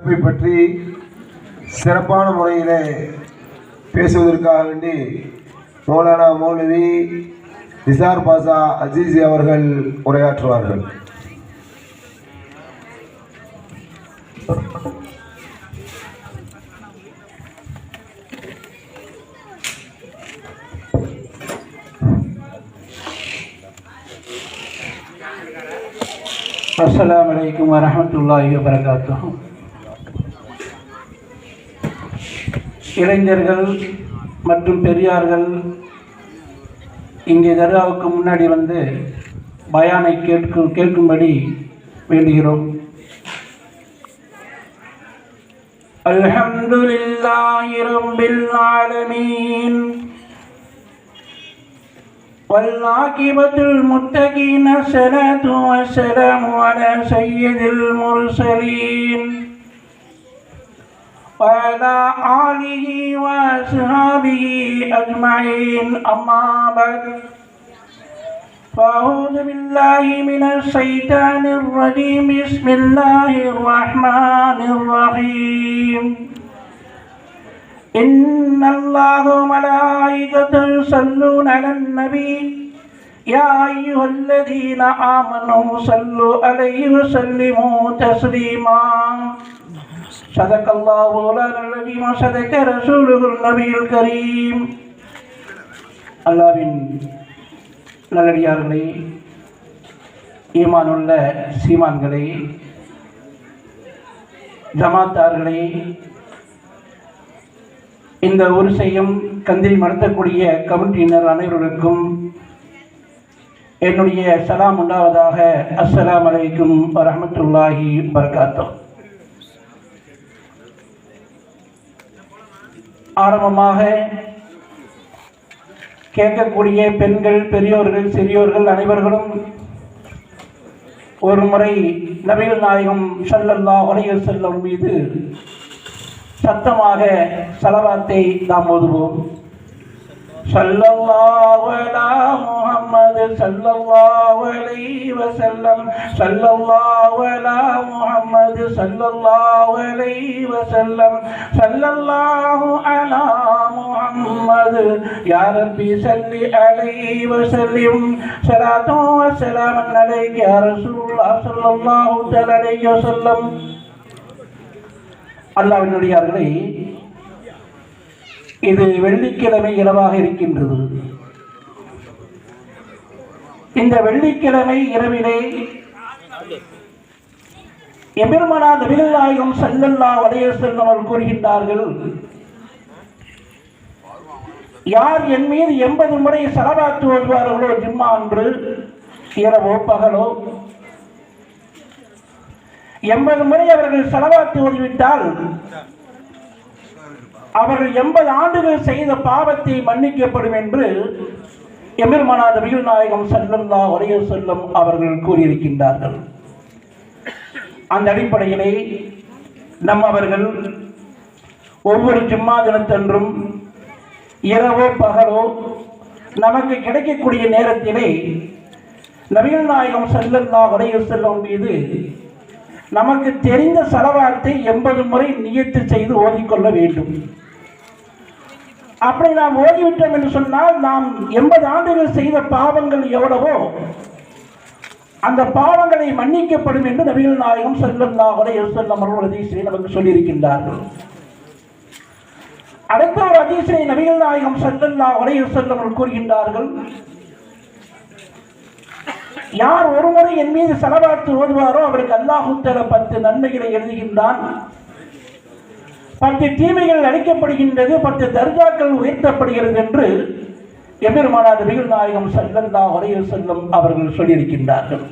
பற்றி சிறப்பான முறையிலே பேசுவதற்காக வேண்டி மௌலானா மௌலவி நிசார் பாஷா அஜீசி அவர்கள் உரையாற்றுவார்கள். அஸ்ஸலாமு அலைக்கும் வரஹ்மத்துல்லாஹி வபரகாத்துஹு. இளைஞர்கள் மற்றும் பெரியார்கள் இங்கே தர்காவுக்கு முன்னாடி வந்து பயானை கேட்கும்படி வேண்டுகிறோம். அல்ஹம்துலில்லாஹி ரப்பில் ஆலமீன் والعاقبة للمتقين الصلاة والسلام على سيد المرسلين وعلى آله وأصحابه أجمعين. أما بعد فأعوذ بالله من الشيطان الرجيم. بسم الله الرحمن الرحيم. إن الله وملائكته يصلون على النبي يا أيها الذين آمنوا صلوا عليه وسلموا تسليما. صدق الله مولانا العظيم وصدق رسوله النبي الكريم. அல்லாஹ்வின் நல்லடியார்களே, ஈமானுள்ள சீமான்களே, ஜமாத்தார்களே, இந்த ஊர் செய்யும் கந்திரி நடத்தக்கூடிய கமிட்டியினர் அனைவருக்கும் என்னுடைய சலாம் உண்டாவதாக. அஸ்ஸலாமு அலைக்கும் வரஹ்மத்துல்லாஹி வபரகாத்துஹு. ஆரம்பமாக கேட்கக்கூடிய பெண்கள், பெரியோர்கள், சிறியோர்கள் அனைவர்களும் ஒரு முறை நபிகள் நாயகம் ஸல்லல்லாஹு அலைஹி வஸல்லம் மீது சத்தமாக ஸலவாத்தை நாம் ஓதுவோம். ஸல்லல்லாஹு அலா முஹம்மது ஸல்லல்லாஹு அலைஹி வஸல்லம், ஸல்லல்லாஹு அலா முஹம்மது ஸல்லல்லாஹு அலைஹி வஸல்லம், ஸல்லல்லாஹு அலா முஹம்மது யா ரப்பி ஸல்லி அலைஹி வஸல்லிம், ஸலாத்து வ ஸலாமன் அலைக யா ரசூலுல்லாஹ் ஸல்லல்லாஹு அலைஹி வஸல்லம். அல்லாஹ்வினுடையார்களே, இது வெள்ளிக்கிழமை இரவாக இருக்கின்றது. இந்த வெள்ளிக்கிழமை இரவிலே எம்பெருமானார் நபிகள் நாயகம் ஸல்லல்லாஹு அலைஹி வஸல்லம் அவர்கள் கூறுகின்றார்கள், யார் என் மீது 80 முறை ஸலவாத் ஓதுவார்களோ, ஜும்மா அன்று இரவோ பகலோ 80 முறை அவர்கள் ஸலவாத் ஓதிவிட்டால் அவர்கள் 80 ஆண்டுகள் செய்த பாவத்தை மன்னிக்கப்படும் என்று எம்பெருமானார் நபிகள் நாயகம் ஸல்லல்லாஹு அலைஹி வஸல்லம் அவர்கள் கூறியிருக்கின்றார்கள். அந்த அடிப்படையிலே அவர்கள் ஒவ்வொரு ஜும்மா தினத்தன்றும் இரவோ பகலோ நமக்கு கிடைக்கக்கூடிய நேரத்திலே நபிகள் நாயகம் ஸல்லல்லாஹு அலைஹி வஸல்லம் மீது நமக்கு தெரிந்த ஸலவாத்தை 80 முறை நியத்து செய்து ஓதிக்கொள்ள வேண்டும். அப்படி நாம் ஓதிவிட்டோம் என்று சொன்னால் நாம் 80 ஆண்டுகள் செய்த பாவங்கள் எவ்வளவோ அந்த பாவங்களை மன்னிக்கப்படும் என்று நபிகள் நாயகம் ஸல்லல்லாஹு அலைஹி வஸல்லம் அவர்கள் ஹதீஸிலே நமக்கு சொல்லியிருக்கின்றார்கள். அடுத்த ஒரு ஹதீஸிலே நபிகள் நாயகம் ஸல்லல்லாஹு அலைஹி வஸல்லம் அவர்கள் கூறுகின்றார்கள், யார் ஒரு முறை என் மீது ஸலவாத் ஓதுவாரோ அவருக்கு அல்லாஹ் தஆலா 10 நன்மைகளை எழுதுகின்றான், 10 தீமைகள் அளிக்கப்படுகின்றது, 10 தர்ஜாக்கள் உயர்த்தப்படுகிறது என்று எம்பெருமானார் நபிகள் நாயகம் ஸல்லல்லாஹு அலைஹி வஸல்லம் அவர்கள் சொல்லியிருக்கின்றார்கள்.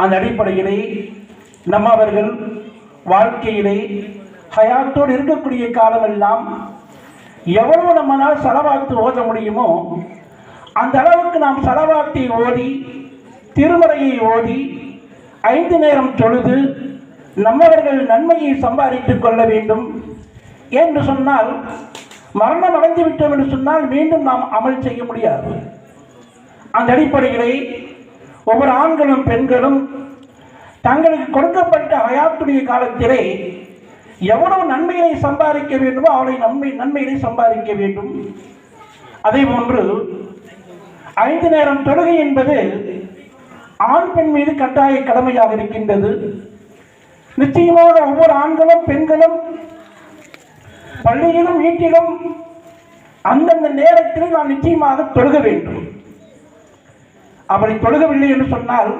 அந்த அடிப்படையிலே அவர்கள் வாழ்க்கையிலே ஹயாத்தோடு இருக்கக்கூடிய காலமெல்லாம் எவ்வளவு நம்மளால் ஸலவாத் ஓத முடியுமோ அந்த அளவுக்கு நாம் ஸலவாத்தை ஓதி, திருமறையை ஓதி, 5 நேரம் தொழுது நம்மவர்கள் நன்மையை சம்பாதித்துக் கொள்ள வேண்டும். என்று சொன்னால் மரணம் அடைந்து விட்டோம் என்று சொன்னால் மீண்டும் நாம் அமல் செய்ய முடியாது. அந்த அடிப்படையிலே ஒவ்வொரு ஆண்களும் பெண்களும் தங்களுக்கு கொடுக்கப்பட்ட ஹயாத்துடைய காலத்திலே எவ்வளவு நன்மையை சம்பாதிக்க வேண்டுமோ அவளை நன்மையை சம்பாதிக்க வேண்டும். அதே போன்று 5 நேரம் தொழுகை என்பது ஆண் பெண் மீது கட்டாய கடமையாக இருக்கின்றது. நிச்சயமாக ஒவ்வொரு ஆண்களும் பெண்களும் பள்ளியிலும் வீட்டிலும் அந்தந்த நேரத்தில் நாம் நிச்சயமாக தொழுக வேண்டும். அப்படி தொழுகவில்லை என்று சொன்னால்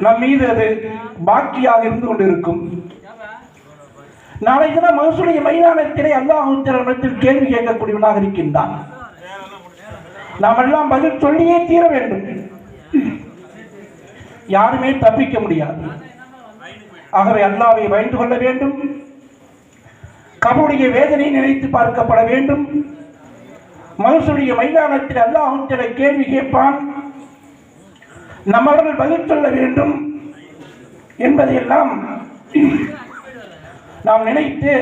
நம் மீது அது பாக்கியாக இருந்து கொண்டிருக்கும். நாளை தினம் மகசூலிய மைதானத்திலே அல்லாஹ் கேள்வி கேட்கக்கூடியவனாக இருக்கின்றான். நாம் எல்லாம் பதில் சொல்லியே தீர வேண்டும். யாருமே தப்பிக்க முடியாது. ஆகவே அல்லாஹ்வை பயந்து கொள்ள வேண்டும். கபருடைய வேதனை நினைத்து பார்க்கப்பட வேண்டும். மகசூலிய மைதானத்தில் அல்லாஹ் கேள்வி கேட்பான். நம்மவர்கள் பதில் சொல்ல வேண்டும் என்பதையெல்லாம் நாம் நினைத்து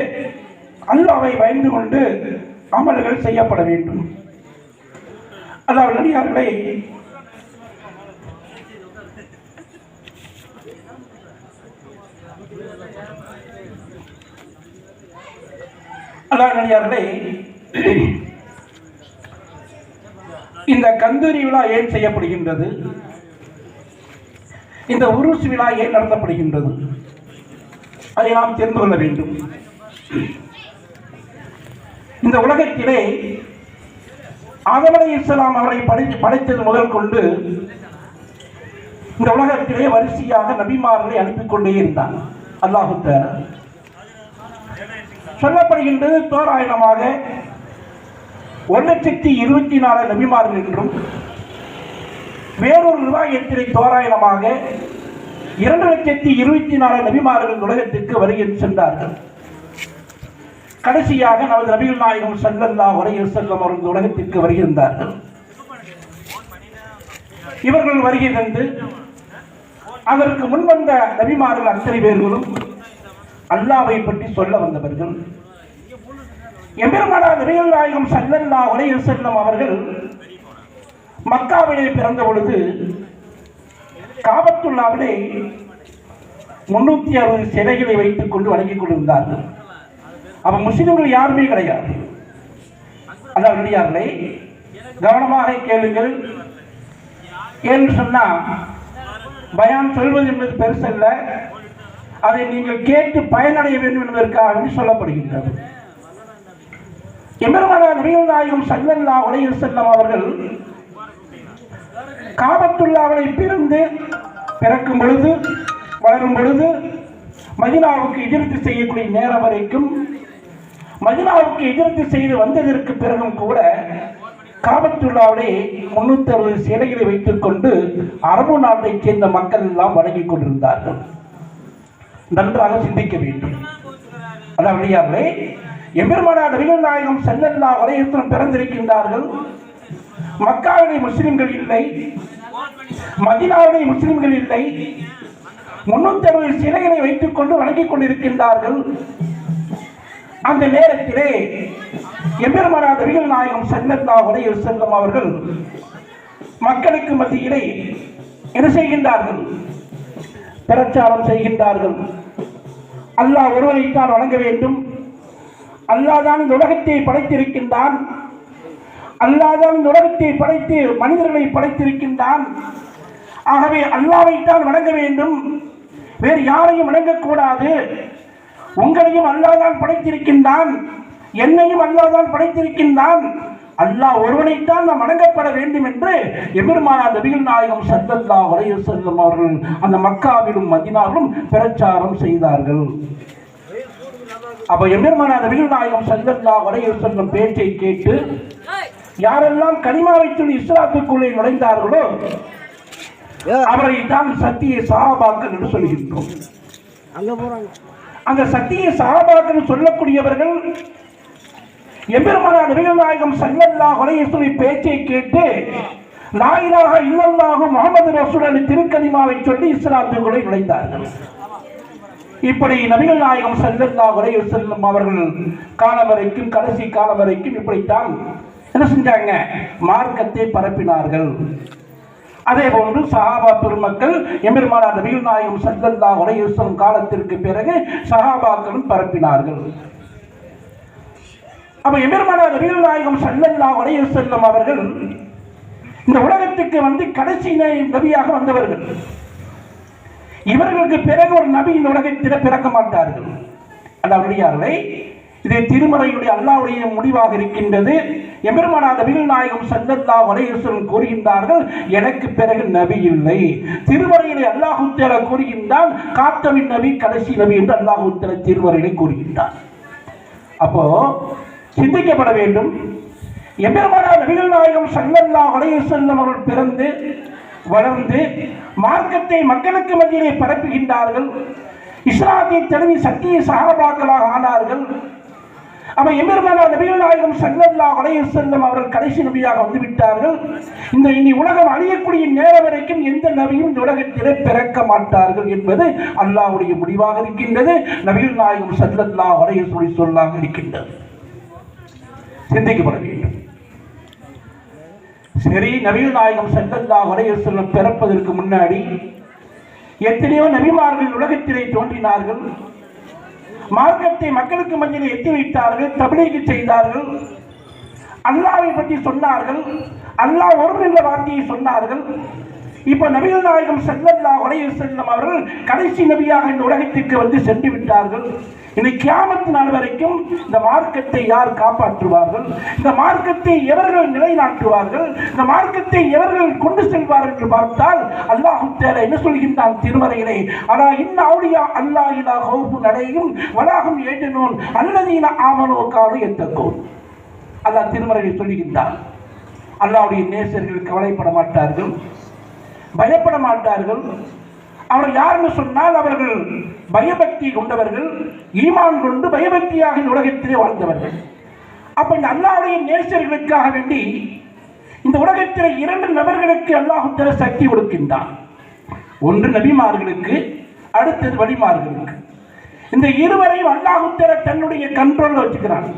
அல்லாஹ்வை பயந்து கொண்டு அமல்கள் செய்யப்பட வேண்டும். அல்லாஹ் நடிகார்களை இந்த கந்தூரி விழா ஏன் செய்யப்படுகின்றது? இந்த உருஸ் விழா ஏன் நடத்தப்படுகின்றது? அதை நாம் தெரிந்து கொள்ள வேண்டும். இந்த உலகத்திலே ஆதம் அலைஹிஸ்ஸலாம் அவரை படைத்தது முதல் கொண்டு இந்த உலகத்திலே வரிசையாக நபிமார்களை அனுப்பிக் கொண்டே இருந்தான் அல்லாஹ் தஆலா. சொல்லப்படுகின்றது தோராயமாக 1,24,000 நபிமார்கள் என்றும், வேறொரு ரிவாயத்திலே தோராயமாக 2,24,000 நபிமார்கள் உலகத்திற்கு வருகை சென்றார்கள். கடைசியாக நமது நபிகள் நாயகம் ஸல்லல்லாஹு அலைஹி வஸல்லம் அவர்கள் உலகத்திற்கு வருகின்றார்கள். இவர்கள் வருகை தந்து அதற்கு முன்வந்த நபிமார்கள் அத்தனை பேர்களும் அல்லாஹ்வை பற்றி சொல்ல வந்தவர்கள். எம்பெருமானார் நபிகள் நாயகம் ஸல்லல்லாஹு அலைஹி வஸல்லம் அவர்கள் மக்காவிலே பிறந்த பொழுது காபத்துல்லாவிலே 360 சிலைகளை வைத்துக் கொண்டு வணங்கிக் கொண்டிருந்தார்கள். அப்ப முஸ்லிம்கள் யாருமே கிடையாது. அதான் நடிகார்களை கவனமாக கேளுங்கள். என்று சொன்னா பயான் சொல்வது என்பது பெருசல்ல, அதை நீங்கள் கேட்டு பயனடைய வேண்டும் என்பதற்காக சொல்லப்படுகின்றது. எம்பெருமானார் நபிகள் நாயகம் ஸல்லல்லாஹு அலைஹி வஸல்லம் அவர்கள் காபத்துல்லாவை பிறக்கும் பொழுது வளரும் பொழுது மதீனாவுக்கு ஹிஜ்ரத் செய்யக்கூடிய நேரம் வரைக்கும், மதீனாவுக்கு ஹிஜ்ரத் செய்து வந்ததற்கு பிறகும் கூட காபத்துல்லாவிலே 360 சிலைகளை வைத்துக் கொண்டு அரபு நாட்டைச் சேர்ந்த மக்கள் எல்லாம் வணங்கிக் கொண்டிருந்தார்கள். நன்றாக சிந்திக்க வேண்டும். அதாவது எம்பெருமானார் நபிகள் நாயகம் ஸல்லல்லாஹு அலைஹி வஸல்லம் பிறந்திருக்கின்றார்கள். மக்காவிலே முஸ்லிம்கள் இல்லை, மதீனாவிலே முஸ்லிம்கள் இல்லை. 360 சிலைகளை வைத்துக் கொண்டு வணங்கிக் கொண்டிருக்கின்றார்கள். அந்த நேரத்திலே எம்பெருமானார் நபிகள் நாயகம் ஸல்லல்லாஹு அலைஹி வஸல்லம் அவர்கள் மக்களுக்கு மத்தியிலே என்ன செய்கின்றார்கள்? பிரச்சாரம் செய்கின்றார்கள். அல்லாஹ் ஒருவரைத்தான் வணங்க வேண்டும். அல்லாஹ் தான் இந்த உலகத்தை படைத்திருக்கின்றான். அல்லாஹ் தான் இந்த உலகத்தை படைத்து மனிதர்களை படைத்திருக்கின்றான். ஆகவே அல்லாஹ்வைத்தான் வணங்க வேண்டும், வேறு யாரையும் வணங்கக்கூடாது. உங்களையும் அல்லாஹ் தான் படைத்திருக்கின்றான், என்னையும் அல்லாஹ் தான் படைத்திருக்கின்றான். அல்லாஹ் ஒருவனைத்தான் நாம் வணங்கப்பட வேண்டும் என்று எம்பெருமானார் நபிகள் நாயகம் ஸல்லல்லாஹு அலைஹி வஸல்லம் அவர்கள் அந்த மக்காவிலும் மதீனாவிலும் பிரச்சாரம் செய்தார்கள். அப்ப எம்பெருமானார் நபிகள் நாயகம் ஸல்லல்லாஹு அலைஹி வஸல்லம் பேச்சை கேட்டு யாரெல்லாம் கலிமாவை சொல்லி இஸ்லாத்துக்குள்ளே நுழைந்தார்களோ அவரை தான் சத்திய சஹாபாக்கள் என்று சொல்கின்றோம். அந்த சத்திய சஹாபாக்கள் சொல்லக்கூடியவர்கள் எம்பெருமானார் நபிகள் நாயகம் ஸல்லல்லாஹு அலைஹி வஸல்லம் பேச்சை கேட்டு லா இலாஹ இல்லல்லாஹு முஹம்மது ரசூலுல்லாஹ் திருக்கலிமாவை சொல்லி இஸ்லாத்துக்குள்ளே நுழைந்தார்கள். இப்படி நபிகள் நாயகம் ஸல்லல்லாஹு அலைஹி வஸல்லம் அவர்கள் காலம் வரைக்கும், கடைசி காலம் வரைக்கும் இப்படித்தான் என்ன செஞ்சாங்க? மார்க்கத்தை பரப்பினார்கள். அதே போன்று சஹாபா பெருமக்கள் எம்பெருமானார் நபிகள் நாயகம் ஸல்லல்லாஹு அலைஹி வஸல்லம் காலத்திற்கு பிறகு சஹாபாக்களும் பரப்பினார்கள். அப்ப எம்பெருமானார் நபிகள் நாயகம் ஸல்லல்லாஹு அலைஹி வஸல்லம் அவர்கள் இந்த உலகத்துக்கு வந்து கடைசி நபியாக வந்தவர்கள். இவர்களுக்கு பிறகு ஒரு நபி இந்த உலகத்தில் பிறக்க மாட்டார்கள். அல்லாஹ்வுடையார்களே, இது திருமறையுடைய அல்லாஹ்வுடைய முடிவாக இருக்கின்றது. எம்பெருமானார் நபிகள் நாயகம் ஸல்லல்லாஹு அலைஹி வஸல்லம் கூறுகின்றார்கள், எனக்கு பிறகு நபி இல்லை. திருமறையிலே அல்லாஹ் தஆலா கூறுகின்றான், காத்தமின் நபி கடைசி நபி என்று அல்லாஹ் தஆலா திருமறையிலே கூறுகின்றான். அப்போ சிந்திக்கப்பட வேண்டும். எம்பெருமானார் நபிகள் நாயகம் ஸல்லல்லாஹு அலைஹி வஸல்லம் அவர்கள் பிறந்து வளர்ந்து மார்க்கத்தை மக்களுக்கு மத்தியிலே பரப்புகின்றார்கள். இஸ்லாத்தை தழுவி சத்திய சஹாபாக்களாக ஆனார்கள். அப்ப எம்பெருமானார் நபிகள் நாயகம் ஸல்லல்லாஹு அலைஹி வஸல்லம் அவர்கள் கடைசி நபியாக வந்துவிட்டார்கள். இந்த இனி உலகம் அழியக்கூடிய நேரம் வரைக்கும் எந்த நபியும் இந்த உலகத்திலே பிறக்க மாட்டார்கள் என்பது அல்லாஹ்வுடைய முடிவாக இருக்கின்றது. நபிகள் நாயகம் ஸல்லல்லாஹு அலைஹி வஸல்லம் சொல்லாக இருக்கின்றது. சிந்திக்கப்பட வேண்டும். சரி, நபிகள் நாயகம் ஸல்லல்லாஹு அலைஹி வஸல்லம் பிறப்பதற்கு முன்னாடி எத்தனையோ நபிமார்கள் உலகத்திலே தோன்றினார்கள். மார்க்கத்தை மக்களுக்கு மத்தியில் எத்தி வைத்தார்கள், தப்லீக் செய்தார்கள், அல்லாஹ்வை பற்றி சொன்னார்கள், அல்லாஹ் ஒருவர் என்ற வார்த்தையை சொன்னார்கள். இப்போ நபிகள் நாயகம் ஸல்லல்லாஹு அலைஹி வஸல்லம் அவர்கள் கடைசி நபியாக இந்த உலகத்திற்கு வந்து சென்று விட்டார்கள். இந்த கியாமத் நாள் வரைக்கும் இந்த மார்க்கத்தை யார் காப்பாற்றுவார்கள்? இந்த மார்க்கத்தை எவர்கள் நிலைநாட்டுவார்கள்? இந்த மார்க்கத்தை எவர்கள் கொண்டு செல்வார்கள் என்று பார்த்தால் அல்லாஹ் தஆலா என்ன சொல்கின்றான் திருமறையிலே, அலா இன்ன அவுலியா அல்லாஹ் லா ஹவுஃபுன் அலைஹிம் வலா ஹும் யஹ்சனூன் அல்லதீன ஆமனூ கானூ யத்தகூன். அல்லாஹ் திருமறையில் சொல்கின்றான், அல்லாஹ்வுடைய நேசர்கள் கவலைப்பட மாட்டார்கள், பயப்பட மாட்டார்கள். அவர்கள் யாருன்னு சொன்னால் அவர்கள் பயபக்தி கொண்டவர்கள், ஈமான் கொண்டு பயபக்தியாக இந்த உலகத்திலே வாழ்ந்தவர்கள். அப்ப இந்த அல்லாஹ்வுடைய நேசர்களுக்காக வேண்டி இந்த உலகத்தில் இரண்டு நபர்களுக்கு அல்லாஹ் தஆலா சக்தி கொடுக்கின்றான். ஒன்று நபிமார்களுக்கு, அடுத்தது வலிமார்களுக்கு. இந்த இருவரையும் அல்லாஹ் தஆலா தன்னுடைய கண்ட்ரோல்ல வச்சுக்கிறான்.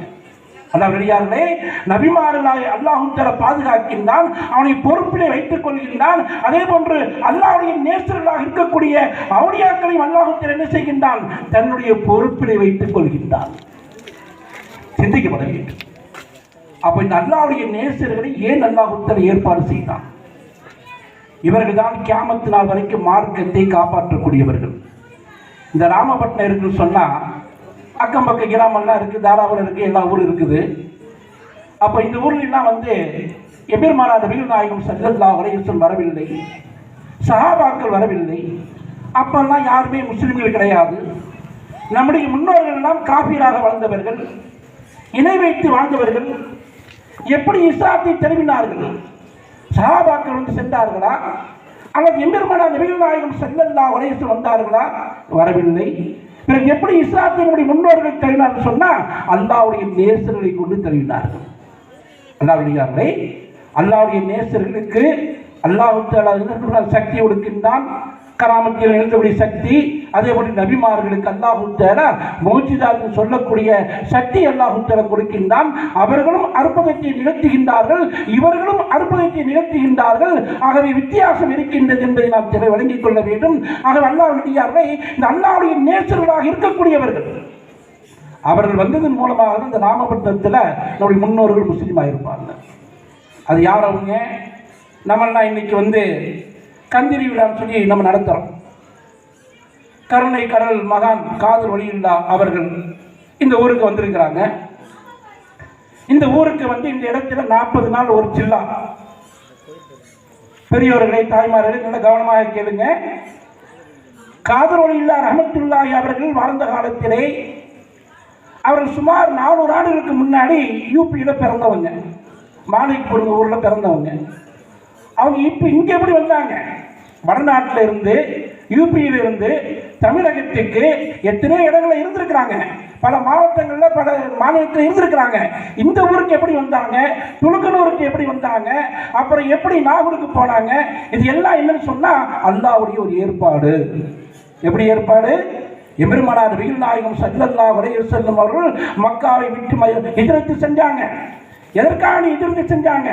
அல்லாஹ்விலே நபிமார்களாய் அல்லாஹ் தஆலா பாதுகாக்கின்றான், அவனை பொறுப்பிலே வைத்துக் கொள்கின்றான். அதே போன்று அல்லாஹ்வுடைய நேசர்களாக இருக்கக்கூடிய அவுலியாக்களையும் அல்லாஹ் தஆலா என்ன செய்கின்றான்? தன்னுடைய பொறுப்பிலே வைத்துக் கொள்கின்றான். சிந்திக்கப்பட வேண்டும். அப்ப இந்த அல்லாஹ்வுடைய நேசர்களை ஏன் அல்லாஹ் தஆலா ஏற்பாடு செய்தான்? இவர்கள் தான் கியாமத் நாள் வரைக்கும் மார்க்கத்தை காப்பாற்றக்கூடியவர்கள். இந்த ராமபட்னம் இருக்குன்னு சொன்னா அக்கம் பக்க கிராமம்லாம் இருக்குது, தாராபுரம் இருக்குது, எல்லா ஊரும் இருக்குது. அப்போ இந்த ஊர்லாம் வந்து எம்பெருமானார் நபிகள் நாயகம் ஸல்லல்லாஹு அலைஹி வஸல்லம் வரவில்லை, சஹாபாக்கள் வரவில்லை. அப்பெல்லாம் யாருமே முஸ்லிம்கள் கிடையாது. நம்முடைய முன்னோர்கள் எல்லாம் காபீராக வாழ்ந்தவர்கள், இணை வைத்து வாழ்ந்தவர்கள். எப்படி இஸ்லாத்தை தழுவினார்கள்? சஹாபாக்கள் வந்து சென்றார்களா அல்லது எம்பெருமானார் நபிகள் நாயகம் ஸல்லல்லாஹு அலைஹி வஸல்லம் வந்தார்களா? வரவில்லை. பிறகு எப்படி இஸ்லாத்தினுடைய முன்னோர்கள் தருவினார்கள் சொன்னா அல்லாஹ்வுடைய நேசர்களை கொண்டு தருவினார்கள். அல்லாஹ்வுடைய அல்லாஹ்வுடைய நேசர்களுக்கு அல்லாஹ் தஆலா சக்தி கொடுக்கின்றான், கராமத்தில் எழுதக்கூடிய சக்தி. அதே போல நபிமார்களுக்கு அல்லாஹ் தஆலா மௌஜிதாத்து சொல்லக்கூடிய சக்தி அல்லாஹ் தஆலா கொடுக்கின்றான். அவர்களும் அற்புதத்தை நிகழ்த்துகின்றார்கள், இவர்களும் அற்புதத்தை நிகழ்த்துகின்றார்கள். ஆகவே வித்தியாசம் இருக்கின்றது என்பதை நாம் விளங்கிக் கொள்ள வேண்டும். ஆகவே அல்லாஹ்வுடைய இந்த அல்லாஹ்வுடைய நேசர்களாக இருக்கக்கூடியவர்கள் அவர்கள் வந்ததன் மூலமாக இந்த நாமபட்டத்தில் நம்முடைய முன்னோர்கள் முஸ்லீமாக இருப்பாங்க. அது யார் அவங்க? நம்மளாம் இன்னைக்கு வந்து கந்திரி விழான்னு சொல்லி நம்ம நடத்துகிறோம். கருணை கடல் மகான் காதர் வலியுல்லா அவர்கள் இந்த ஊருக்கு வந்திருக்கிறாங்க. இந்த ஊருக்கு வந்து இந்த இடத்துல 40 நாள் ஒரு சில்லா. பெரியோர்களை, தாய்மார்களை நல்ல கவனமாக கேளுங்க. காதர் வலியுல்லா ரஹ்மத்துல்லாஹி அவர்கள் வாழ்ந்த காலத்திலே அவர்கள் சுமார் 400 ஆண்டுகளுக்கு முன்னாடி யூபியில் பிறந்தவங்க, மாலிக்பூர் ஊரில் பிறந்தவங்க. அவங்க இப்போ இங்கே எப்படி வந்தாங்க? வடநாட்டில் இருந்து, யூபியில் இருந்து தமிழகத்துக்கு எத்தனையோ இடங்களில் இருந்திருக்கிறாங்க, பல மாவட்டங்களில் பல மாநிலத்தில் இருந்திருக்கிறாங்க. இந்த ஊருக்கு எப்படி வந்தாங்க? துலுக்கனூருக்கு எப்படி வந்தாங்க? அப்புறம் எப்படி நாகூருக்கு போனாங்க? இது எல்லாம் என்னன்னு சொன்னால் அல்லாஹ்வுடைய ஒரு ஏற்பாடு. எப்படி ஏற்பாடு? எம்பெருமானார் நபிகள் நாயகம் ஸல்லல்லாஹு அலைஹி வஸல்லம் அவர்கள் மக்காவை விட்டு ஹிஜ்ரத் செஞ்சாங்க. எதற்காக எதிர்த்து செஞ்சாங்க?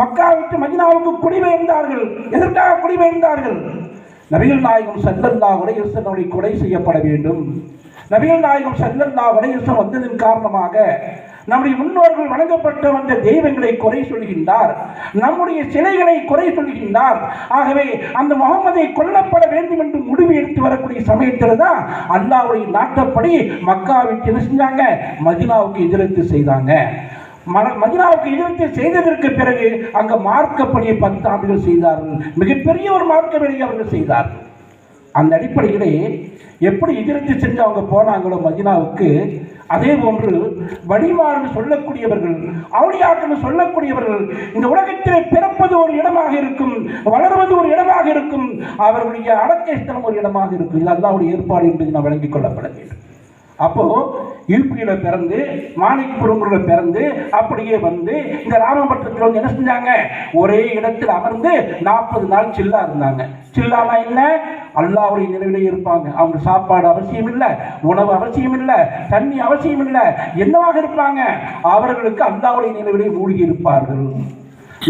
மக்கா விட்டு மதீனாவுக்கு குடிபெயர்ந்தார்கள். எதற்காக குடிபெயர்ந்தார்கள்? நபிகள் நாயகம் ஸல்லல்லாஹு அலைஹி வஸல்லம் கொலை செய்யப்பட வேண்டும். நபிகள் நாயகம் ஸல்லல்லாஹு அலைஹி வஸல்லம் வந்ததன் காரணமாக நம்முடைய முன்னோர்கள் வணங்கப்பட்ட வந்த தெய்வங்களை குறை சொல்கின்றார், நம்முடைய சிலைகளை குறை சொல்கின்றார். ஆகவே அந்த முகமதை கொல்லப்பட வேண்டும் என்று முடிவு எடுத்து வரக்கூடிய சமயத்தில் தான் அல்லாஹ்வுடைய நாட்டப்படி மக்காவிற்கு என்ன செஞ்சாங்க? மதீனாவுக்கு ஹிஜ்ரத் செய்தாங்க. மதீனாவுக்கு ஹிஜ்ரத் செய்ததற்கு பிறகு அங்க மார்க்கப்படியை 10 ஆண்டுகள் செய்தார்கள். மிகப்பெரிய ஒரு மார்க்கப்படியை அவர்கள் செய்தார்கள். அந்த அடிப்படையிலே எப்படி ஹிஜ்ரத் செஞ்சு அவங்க போனாங்களோ மதீனாவுக்கு, அதே போன்று வழிமாறு சொல்லக்கூடியவர்கள், அவுலியாக்கள் சொல்லக்கூடியவர்கள் இந்த உலகத்திலே பிறப்பது ஒரு இடமாக இருக்கும், வளர்வது ஒரு இடமாக இருக்கும், அவர்களுடைய அடக்க ஸ்தலம் ஒரு இடமாக இருக்கும். இது அல்லாஹ்வுடைய ஏற்பாடு என்பதை நான் விளங்கிக் கொள்ளப்பட வேண்டும். அப்போ யூபியில பிறந்து மாணிக்கபுரம்ல பிறந்து அப்படியே வந்து இந்த ராமபட்டத்தில் வந்து என்ன செஞ்சாங்க? ஒரே இடத்தில் அமர்ந்து 40 நாள் சில்லா இருந்தாங்க. சில்லானா என்ன? அல்லாஹ்வுடைய நினைவிலே இருப்பாங்க. அவங்க சாப்பாடு அவசியம் இல்லை, உணவு அவசியம் இல்லை, தண்ணி அவசியம் இல்லை. என்னவாக இருப்பாங்க? அவர்களுக்கு அல்லாஹ்வுடைய நினைவிலே மூழ்கி இருப்பார்கள்.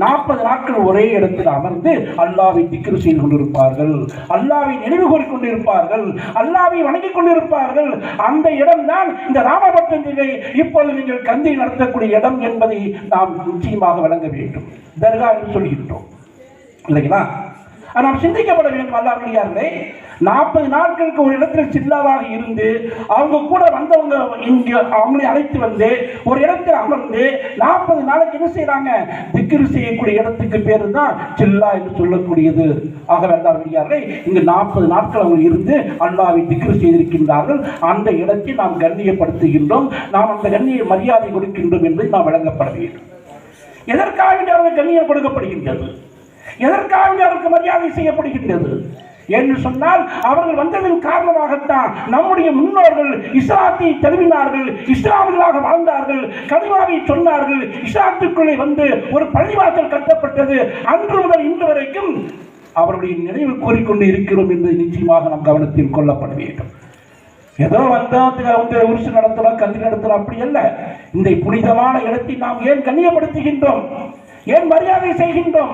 40 நாட்கள் ஒரே இடத்தில் அமர்ந்து அல்லாஹ்வை திக்ர் செய்து கொண்டிருப்பார்கள், அல்லாஹ்வை நினைவு கூறிக்கொண்டிருப்பார்கள், அல்லாஹ்வை வணங்கிக் கொண்டிருப்பார்கள். அந்த இடம்தான் இந்த ராமபட்டத்திலே இப்பொழுது நீங்கள் கந்தை நடத்தக்கூடிய இடம் என்பதை நாம் நிச்சயமாக வழங்க வேண்டும். தர்கா என்று சொல்கின்றோம் இல்லைங்களா? நாம் சிந்திக்கப்பட வேண்டும். அல்லாஹ்விலே 40 நாட்களுக்கு ஒரு இடத்தில் சில்லாவாக இருந்து அவங்க கூட வந்தவங்க இங்க அவங்களை அழைத்து வந்து ஒரு இடத்தில் அமர்ந்து 40 நாளைக்கு என்ன செய்யறாங்க? திக்ர் செய்யக்கூடிய இடத்துக்கு பேரு தான் சில்லா என்று சொல்லக்கூடியது. ஆக அல்லாஹ்விலே இங்கு 40 நாட்கள் அவங்க இருந்து அல்லாஹ்வை திக்ர் செய்திருக்கின்றார்கள். அந்த இடத்தை நாம் கண்ணியப்படுத்துகின்றோம், நாம் அந்த கண்ணிய மரியாதை கொடுக்கின்றோம் என்பதை நாம் வழங்கப்பட வேண்டும். எதற்காக அவர்கள் கண்ணியம் கொடுக்கப்படுகின்றது? எதற்காக அவருக்கு மரியாதை செய்யப்படுகின்றது என்று சொன்னால், அவர்கள் வந்ததன் காரணமாகத்தான் நம்முடைய முன்னோர்கள் இஸ்லாத்தை தழுவினார்கள், இஸ்லாமியர்களாக வாழ்ந்தார்கள், கலிமாவை சொன்னார்கள், இஸ்லாத்துக்குள்ளே வந்து ஒரு பள்ளிவாசல் கட்டப்பட்டது. அன்று முதல் இன்று வரைக்கும் அவருடைய நினைவு கூறிக்கொண்டு இருக்கிறோம் என்பதை நிச்சயமாக நாம் கவனத்தில் கொள்ளப்பட வேண்டும். ஏதோ வந்து உருசு நடத்தலாம், கல்வி நடத்தலாம், அப்படி அல்ல. இந்த புனிதமான இடத்தை நாம் ஏன் கண்ணியப்படுத்துகின்றோம்? ஏன் மரியாதை செய்கின்றோம்?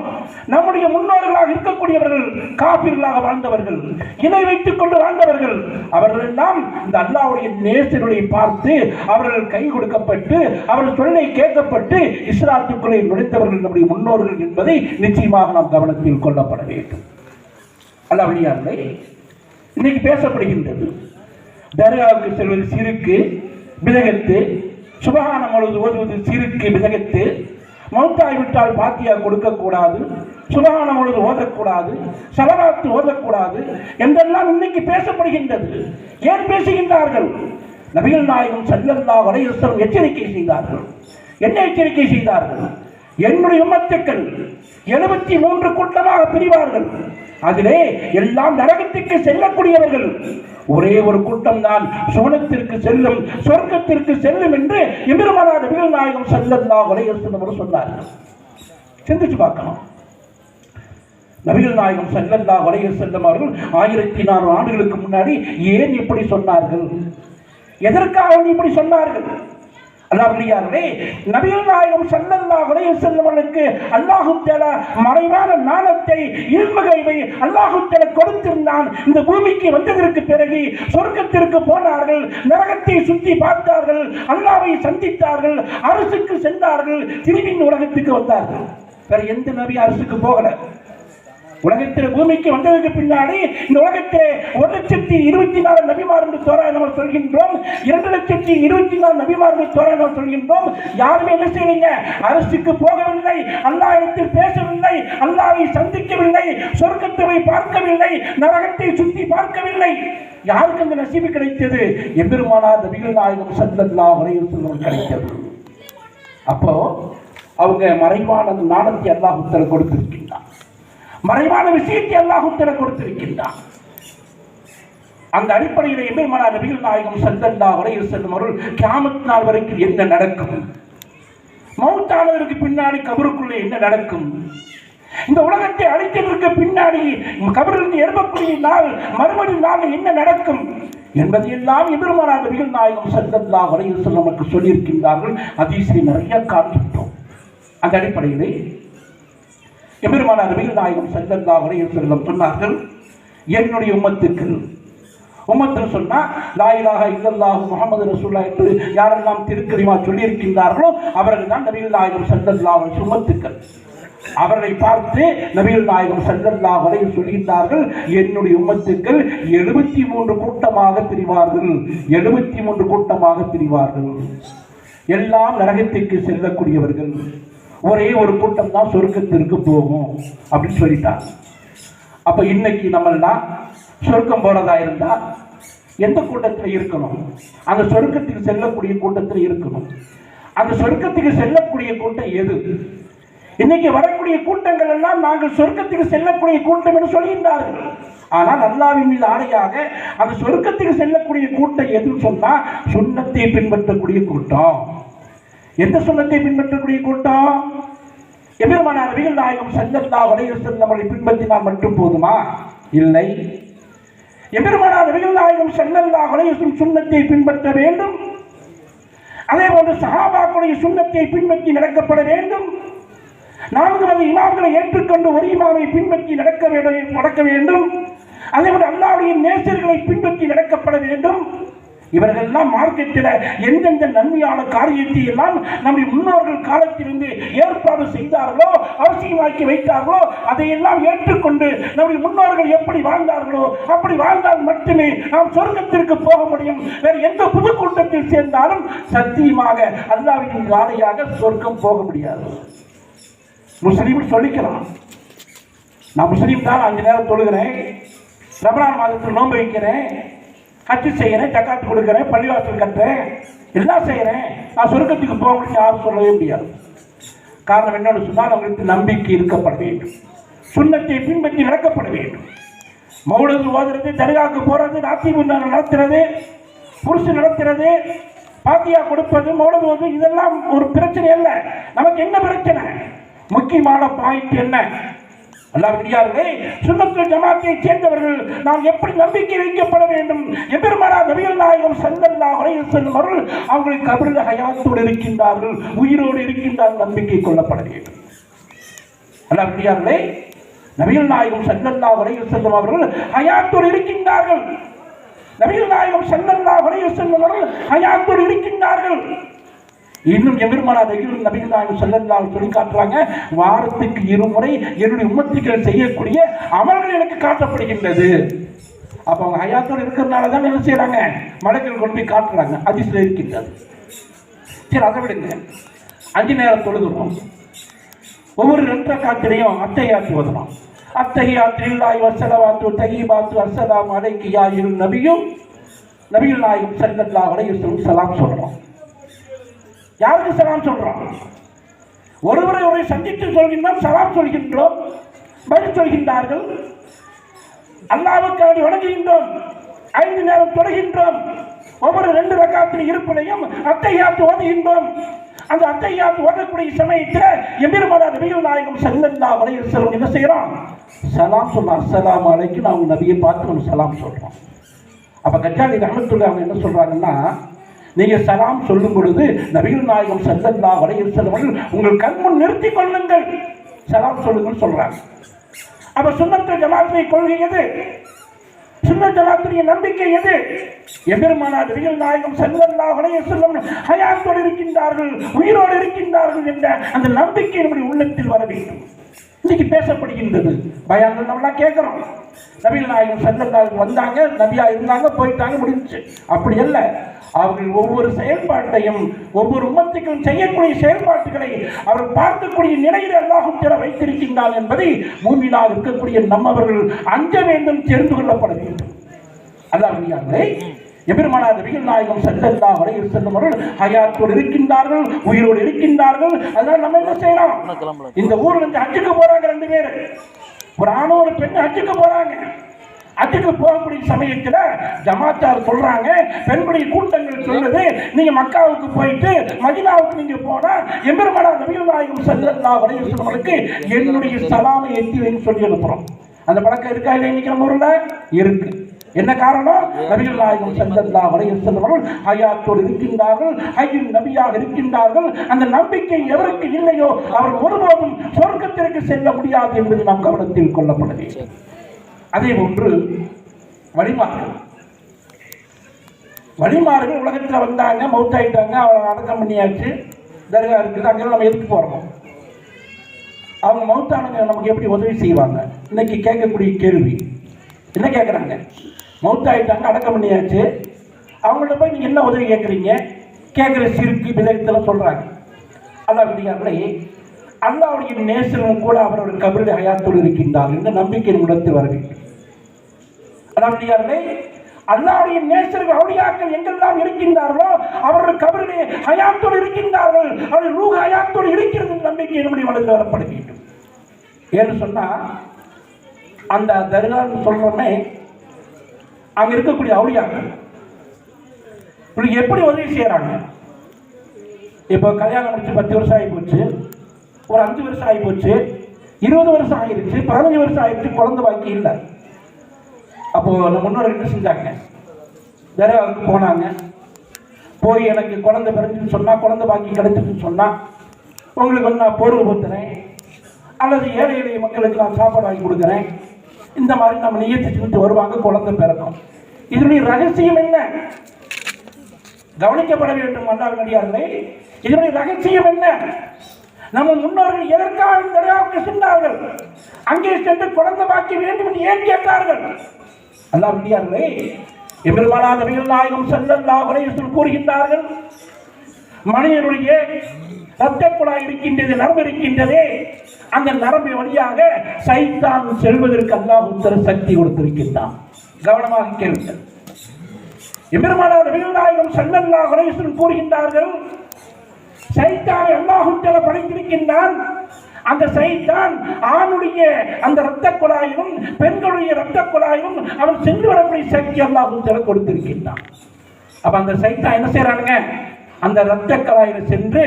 நம்முடைய முன்னோர்களாக இருக்கக்கூடியவர்கள் காபிர்களாக வாழ்ந்தவர்கள், இணை வைத்துக் கொண்டு வாழ்ந்தவர்கள், அவர்கள் எல்லாம் இந்த அல்லாஹ்வுடைய நேசர்களை பார்த்து அவர்கள் கை கொடுக்கப்பட்டு அவர்கள் சொல்லை கேட்கப்பட்டு இஸ்லாத்துக்குள்ளே நுழைந்தவர்கள் நம்முடைய முன்னோர்கள் என்பதை நிச்சயமாக நாம் கவனத்தில் கொள்ளப்பட வேண்டும். அல்லாஹ்விலே இன்னைக்கு பேசப்படுகின்றது. தர்காவுக்கு செல்வது சிறுக்கு பிதகத்து, சுபஹான மௌலிது ஓதுவது சிறுக்கு பிதகத்து, மௌத்தாய்விட்டால் பாத்தியா கொடுக்கக்கூடாது, சுபஹான மௌலிது ஓதக்கூடாது, ஸலவாத் ஓதக்கூடாது என்றெல்லாம் இன்னைக்கு பேசப்படுகின்றது. ஏன் பேசுகின்றார்கள்? நபிகள் நாயகம் ஸல்லல்லாஹு அலைஹி வஸல்லம் எச்சரிக்கை செய்தார்கள். என்ன எச்சரிக்கை செய்தார்கள்? என்னுடைய உம்மத்துக்கள் 73 கூட்டமாக பிரிவார்கள், அதிலே எல்லாம் நரகத்திற்கு செல்லக்கூடியவர்கள், ஒரே ஒரு கூட்டம் தான் சுவனத்திற்கு செல்லும், சொர்க்கத்திற்கு செல்லும் என்று எம்பெருமானார் நபிகள் நாயகம் ஸல்லல்லாஹு அலைஹி வஸல்லம் சொன்னார்கள். சிந்திச்சு பார்க்கணும். நபிகள் நாயகம் ஸல்லல்லாஹு அலைஹி வஸல்லம் அவர்கள் 1400 ஆண்டுகளுக்கு முன்னாடி ஏன் இப்படி சொன்னார்கள்? எதற்காக இப்படி சொன்னார்கள்? அல்லாஹ்விலே நபிகள் நாயகம் ஸல்லல்லாஹு அலைஹி வஸல்லம் அவர்களுக்கு அல்லாஹ் தஆலா மறைவான ஞானத்தை, இல்முகைவை அல்லாஹ் தஆலா கொடுத்திருந்தான். இந்த பூமிக்கு வந்ததற்கு பிறகு சொர்க்கத்திற்கு போனார்கள், நரகத்தை சுற்றி பார்த்தார்கள், அல்லாஹ்வை சந்தித்தார்கள், அரசுக்கு சென்றார்கள், திரும்பி உலகத்துக்கு வந்தார்கள். வேற எந்த நபி அரசுக்கு போகல. உலகத்தில் பூமிக்கு வந்ததற்கு பின்னாடி இந்த உலகத்திலே 1,24,000 நபிமார் என்று தோராயம் சொல்கின்றோம், 2,24,000 நபிமார் என்று தோராயம் சொல்கின்றோம். யாருமே என்ன செய்யலைங்க? அரசுக்கு போகவில்லை, அல்லாஹ்விடத்தில் பேசவில்லை, அல்லாஹ்வை சந்திக்கவில்லை, சொர்க்கத்தை பார்க்கவில்லை, நரகத்தை சுற்றி பார்க்கவில்லை. யாருக்கு அந்த நசீபு கிடைத்தது? எம்பெருமானார் நபிகள் நாயகம் ஸல்லல்லாஹு அலைஹி வஸல்லம் கிடைத்தது. அப்போ அவங்க மறைவான ஞானத்தை அல்லாஹ் தஆலா கொடுத்திருக்கின்றார், மறைவான விஷயத்தை அல்லாஹ் தஆலா கொடுத்திருக்கின்றார். அந்த அடிப்படையில் எம்பெருமானார் நபிகள் நாயகம் ஸல்லல்லாஹு அலைஹி வஸல்லம் அவர்கள் கியாமத் நாள் வரைக்கும் என்ன நடக்கும், மௌத்தானதற்கு பின்னாடி கபருக்குள்ளே என்ன நடக்கும், இந்த உலகத்தை அழித்ததற்கு பின்னாடி கபரிலிருந்து எழுப்பக்கூடிய நாள், மறுபடி நாள் என்ன நடக்கும் என்பதையெல்லாம் எம்பெருமானார் நபிகள் நாயகம் ஸல்லல்லாஹு அலைஹி வஸல்லம் நமக்கு சொல்லியிருக்கின்றார்கள். ஹதீஸில் நிறைய காண்கின்றோம். அந்த அடிப்படையிலே எம்பெருமானார் நபிகள் நாயகம் ஸல்லல்லாஹு அலைஹி வஸல்லம் சொன்னார்கள், என்னுடைய உம்மத்து சொன்னா லா இலாஹா இல்லல்லாஹு முஹம்மது ரசூலுல்லாஹ் என்று யாரெல்லாம் திருக்கலிமா சொல்லியிருக்கின்றார்களோ அவர்கள் தான் நபிகள் நாயகம் ஸல்லல்லாஹு அலைஹி வஸல்லம் உம்மத்துக்கள். அவர்களை பார்த்து நபிகள் நாயகம் ஸல்லல்லாஹு அலைஹி வஸல்லம் சொல்கின்றார்கள், என்னுடைய உம்மத்துக்கள் 73 கூட்டமாக பிரிவார்கள். 73 கூட்டமாக பிரிவார்கள். எல்லாம் நரகத்திற்கு செல்லக்கூடியவர்கள். ஒரே ஒரு கூட்டம் தான் சொர்க்கத்திற்கு போகும் அப்படின்னு சொல்லிட்டாங்க. அப்ப இன்னைக்கு நம்மளாம் சொர்க்கம் போறதா இருந்தா எந்த கூட்டத்தில் இருக்கணும்? அந்த சொர்க்கத்துக்கு செல்லக்கூடிய கூட்டத்தில் இருக்கணும். அந்த சொர்க்கத்துக்கு செல்லக்கூடிய கூட்டம் எது? இன்னைக்கு வரக்கூடிய கூட்டங்கள் எல்லாம் நாங்கள் சொர்க்கத்துக்கு செல்லக்கூடிய கூட்டம் என்று சொல்கின்றார்கள். ஆனால் அல்லாஹ்வின் மீது ஆணையாக அந்த சொர்க்கத்துக்கு செல்லக்கூடிய கூட்டம் எதுன்னு சொன்னா சுன்னத்தை பின்பற்றக்கூடிய கூட்டம். எந்த சுன்னத்தை பின்பற்றக்கூடிய கூட்டம்? எம்பெருமானார் நபிகள் நாயகம் ஸல்லல்லாஹு அலைஹி வஸல்லம் அவர்களை பின்பற்றினால் மட்டும் போதுமா? இல்லை. எம்பெருமானார் நபிகள் நாயகம் ஸல்லல்லாஹு அலைஹி வஸல்லம் சுன்னத்தை பின்பற்ற வேண்டும். அதே போன்று சஹாபாக்களுடைய சுன்னத்தை பின்பற்றி நடக்கப்பட வேண்டும். 4 இமாம்களை ஏற்றுக்கொண்டு ஒரு இமாமை பின்பற்றி நடக்க வேண்டும். அதே போன்று அல்லாஹ்வுடைய நேசர்களை பின்பற்றி நடக்கப்பட வேண்டும். இவர்கள் எல்லாம் மார்க்கெட்டில் எந்தெந்த நன்மையான காரியத்தை எல்லாம் நம்முடைய முன்னோர்கள் காலத்திலிருந்து ஏற்பாடு செய்தார்களோ, அவசியமாக்கி வைத்தார்களோ, அதையெல்லாம் ஏற்றுக்கொண்டு நம்முடைய முன்னோர்கள் எப்படி வாழ்ந்தார்களோ அப்படி வாழ்ந்தால் மட்டுமே நாம் சொர்க்கத்திற்கு போக முடியும். வேறு எந்த புது கூட்டத்தில் சேர்ந்தாலும் சத்தியமாக அல்லாஹ்வின் வாழையாக சொர்க்கம் போக முடியாது. முஸ்லீம் சொல்லிக்கலாம், நான் முஸ்லீம் தான், 5 நேரம் தொழுகிறேன், ரமலான் மாதத்தில் நோன்பு வைக்கிறேன், ஹஜ் செய்கிறேன், ஜக்காத் கொடுக்கிறேன், பள்ளிவாசல் கட்டுறேன், எல்லாம் செய்கிறேன், நான் சொர்க்கத்துக்கு போக முடியும் யாரும் சொல்லவே முடியாது. காரணம் என்னன்னு சொன்னால் அவங்களுக்கு நம்பிக்கை இருக்கப்பட வேண்டும். சுன்னத்தை பின்பற்றி நடக்கப்பட வேண்டும். மௌலது ஓதுறது, தர்காவுக்கு போகிறது, ராத்திரி நடத்துறது, புருஷன் நடத்துறது, பாத்தியா கொடுப்பது, மௌலது ஓதுவது, இதெல்லாம் ஒரு பிரச்சனை அல்ல. நமக்கு என்ன பிரச்சனை? முக்கியமான பாயிண்ட் என்ன? அல்லாஹ்விலே சுன்னத்துல் ஜமாத்தை சேர்ந்தவர்கள் நாம் எப்படி நம்பிக்கை வைக்கப்பட வேண்டும்? எம்பெருமானார் நபிகள் நாயகம் ஸல்லல்லாஹு அலைஹி வஸல்லம் அவர்கள் அவர்கள் கபரில் ஹயாத்தோடு இருக்கின்றார்கள், உயிரோடு இருக்கின்றார்கள், நம்பிக்கை கொள்ளப்பட வேண்டும். அல்லாஹ்விலே நபிகள் நாயகம் ஸல்லல்லாஹு அலைஹி வஸல்லம் அவர்கள் ஹயாத்தோடு இருக்கின்றார்கள். நபிகள் நாயகம் ஸல்லல்லாஹு அலைஹி வஸல்லம் அவர்கள் ஹயாத்தோடு இருக்கின்றார்கள். இன்னும் எம்பெருமானார் நபிகள் நாயகம் ஸல்லல்லாஹு அலைஹி சொல்லி காட்டுறாங்க, வாரத்துக்கு 2 முறை என்னுடைய உம்மத்துக்கள் செய்யக்கூடிய அமல்கள் எனக்கு காட்டப்படுகின்றது. அப்ப அவங்க ஹயாத்தோடு இருக்கிறதுனால தான் என்ன செய்யறாங்க? மலக்குகள் கொண்டு போய் காட்டுறாங்க. ஹதீஸ்ல இருக்கின்றது. சரி, அதை விடுங்க. 5 நேரம் தொழுகிறோம். ஒவ்வொரு 2 ரக்காத்திலையும் அத்தஹியாத் ஓதுறோம். அத்தஹியாத்து லில்லாஹி வஸ்ஸலவாத்து தய்யிபாத்து அஸ்ஸலாமு அலைக்கி யா அய்யுஹன் நபியு. நபிகள் நாயகம் ஸல்லல்லாஹு அலைஹி வஸல்லம் சலாம் சொல்றோம். யாருக்கு சலாம் சொல்றோம்? ஒருவரை சந்தித்து சொல்கின்றோம், சலாம் சொல்கின்றோம், பதில் சொல்கின்றார்கள். அல்லாஹ்வுக்கு வணங்குகின்றோம், 5 நேரம் தொழுகின்றோம். ஒவ்வொரு 2 ரக்காத்தின் இருப்பிலையும் அத்தஹியாத் ஓதுகின்றோம். அந்த அத்தஹியாத் ஓதக்கூடிய சமயத்தில் எம்பெருமானார் நபிகள் நாயகம் ஸல்லல்லாஹு அலைஹி வஸல்லம் என்ன செய்யறோம்? சலாம் சொல்றோம். அஸ்ஸலாமு அலைக்கும். நான் நபியை பார்த்து சலாம் சொல்றோம். அப்ப கஜ்ஜாலி ரஹ்மத்துல்லாஹி அலைஹி என்ன சொல்றாங்கன்னா, நீங்க சலாம் சொல்லும் பொழுது நபிகள் நாயகம் ஸல்லல்லாஹு அலைஹி வஸல்லம் உங்கள் கண்முன் நிறுத்திக் கொள்ளுங்கள், சலாம் சொல்லுங்கள் சொல்றாங்க. அப்ப சுன்னத்துல் ஜமாத்துடைய கொள்கை எது? சுன்னத் ஜமாத்துடைய நம்பிக்கை எது? எம்பெருமானார் நபிகள் நாயகம் ஸல்லல்லாஹு அலைஹி வஸல்லம் ஹயாத்தோடு இருக்கின்றார்கள், உயிரோடு இருக்கின்றார்கள் என்ற அந்த நம்பிக்கை நம்முடைய உள்ளத்தில் வர வேண்டும். இன்னைக்கு பேசப்படுகின்றது, பயான்கள் நம்மளாம் கேட்கிறோம். நபிகள் நாயகம் ஸல்லல்லாஹு அலைஹி வந்தாங்க, நபியா இருந்தாங்க, போயிட்டாங்க, முடிஞ்சு. அப்படி அல்ல. அவர்கள் ஒவ்வொரு செயல்பாட்டையும், ஒவ்வொரு உம்மத்துக்கும் செய்யக்கூடிய செயல்பாட்டுகளை அவர்கள் பார்க்கக்கூடிய நிலையில் அல்லாஹ் தஆலா வைத்திருக்கின்றார் என்பதை மூமினாக இருக்கக்கூடிய நம்மவர்கள் அஞ்ச வேண்டும், தெரிந்து கொள்ளப்பட வேண்டும். அல்லாஹ்விலே எம்பெருமானார் நபிகள் நாயகம் ஸல்லல்லாஹு அலைஹி வஸல்லம் அவர்கள் ஹயாத்தோடு இருக்கின்றார்கள், உயிரோடு இருக்கின்றார்கள். அதனால நம்ம என்ன செய்யலாம்? இந்த ஊர்ல இருந்து ஹஜ்ஜுக்கு போறாங்க 2 பேர், ஒரு ஆணும் ஒரு பெண் ஹஜ்ஜுக்கு போறாங்க. ஹஜ்ஜுக்கு போகக்கூடிய சமயத்துல ஜமாத்தார் சொல்றாங்க, பெண்களுடைய கூட்டங்கள் சொல்லுது, நீங்க மக்காவுக்கு போயிட்டு மதீனாவுக்கு நீங்க போனா எம்பெருமானார் நபிகள் நாயகம் ஸல்லல்லாஹு அலைஹி வஸல்லம் அவர்களுக்கு என்னுடைய சலாமை எத்தி வைன்னு சொல்லி அனுப்புறோம். அந்த பழக்கம் இருக்கா இல்லை? இன்னைக்கு நம்ம ஊர்ல இருக்கு. என்ன காரணம்? நபிகள் நாயகம் ஸல்லல்லாஹு அலைஹி வஸல்லம் அவர்கள் ஹயாத்தோடு இருக்கின்றார்கள், ஹய்யுன் நபியாக இருக்கின்றார்கள். அந்த நம்பிக்கை எவருக்கு இல்லையோ அவர் ஒருபோதும் சொர்க்கத்திற்கு செல்ல முடியாது என்பதை நாம் கவனத்தில் கொள்ளப்பட வேண்டும். அதே போன்று வழிமார்கள் உலகத்தில் வந்தாங்க, மௌத்தாயிட்டாங்க, அவளை அடக்கம் பண்ணியாச்சு, தர்கா இருக்குது, அங்கே நம்ம எதுக்கு போகிறோம்? அவங்க மௌத்தானங்க நமக்கு எப்படி உதவி செய்வாங்க? இன்னைக்கு கேட்கக்கூடிய கேள்வி என்ன கேட்குறாங்க? மௌத்தாயிட்டாங்க, அடக்கம் பண்ணியாச்சு, அவங்கள்ட்ட போய் நீங்கள் என்ன உதவி கேட்குறீங்க? கேட்குற சிறுக்கு விதத்தில் சொல்கிறாங்க. அல்லாஹ்விடியார்களே, அல்லாஹ்வுடைய நேசரும் கூட அவரோட கபரில் ஹயாத்தோடு இருக்கின்றார் என்ற நம்பிக்கை உணர்த்து வர வேண்டும். அல்லாஹ்விடியார்களே, அல்லாஹ்வுடைய நேசர்கள் அவுலியாக்கள் எங்கெல்லாம் இருக்கின்றார்களோ அவர்கள் கபரிலே ஹயாத்தோடு இருக்கின்றார்கள், அவர்கள் ரூஹ் ஹயாத்தோடு இருக்கிறது என்ற நம்பிக்கை நம்முடைய வளர்ந்து வரப்பட வேண்டும். ஏன்னு சொன்னா அந்த தர்கான்னு சொல்றோமே, அங்க இருக்கக்கூடிய அவுலியாக்கள் எப்படி உதவி செய்யறாங்க? இப்போ கல்யாணம் முடிச்சு 10 வருஷம் ஆகி போச்சு, ஒரு 5 வருஷம் ஆகி போச்சு, 20 வருஷம் ஆகிருச்சு, 15 வருஷம் ஆகிடுச்சு, குழந்தை பாக்கி இல்லை. அப்போ நம்ம முன்னோர்கள் என்ன செஞ்சாங்க? தர்காவுக்கு போனாங்க. போய் எனக்கு குழந்தை பிறந்துன்னு சொன்னா, குழந்தை பாக்கி கிடைச்சிருக்குன்னு சொன்னா, உங்களுக்கு வந்து நான் பொருள் ஊத்துறேன், அல்லது ஏழை எளிய மக்களுக்கு நான் சாப்பாடு வாங்கி கொடுக்குறேன், இந்த மாதிரி நம்ம நியத்து செஞ்சு வருவாங்க, குழந்தை பிறக்கும். இதனுடைய ரகசியம் என்ன? கவனிக்கப்பட வேண்டும். அல்லாஹ்விடியார்களே, இதனுடைய ரகசியம் என்ன? நம்ம முன்னோர்கள் எதற்காக தர்காவுக்கு சென்றார்கள்? அங்கே சென்று குழந்தை பாக்கி வேண்டும் என்று ஏன் கேட்டார்கள்? அல்லாஹ்விடியார்களே, எம்பெருமானார் நபிகள் நாயகம் ஸல்லல்லாஹு அலைஹி வஸல்லம் கூறுகின்றார்கள், மனிதனுடைய இரத்த குழாய் இருக்கின்றது, நரம்பு இருக்கின்றதே, அந்த நரம்பு வழியாக சைத்தான் செல்வதற்கு அல்லாஹ் சக்தி கொடுத்திருக்கின்றான். கவனமாக கேளுங்கள். எம்பெருமானார் நபிகள் நாயகம் ஸல்லல்லாஹு அலைஹி வஸல்லம் கூறுகின்றார்கள், சைத்தானை அல்லாஹ் தஆலா படைத்திருக்கின்றான். அந்த சைத்தான் ஆணுடைய அந்த இரத்த குழாயிலும் பெண்களுடைய இரத்த குழாயிலும் அவன் சென்று வரக்கூடிய சக்தி அல்லாஹ் தஆலா கொடுத்திருக்கின்றான். அப்ப அந்த சைத்தான் என்ன செய்யறானுங்க? அந்த இரத்த குழாயில சென்று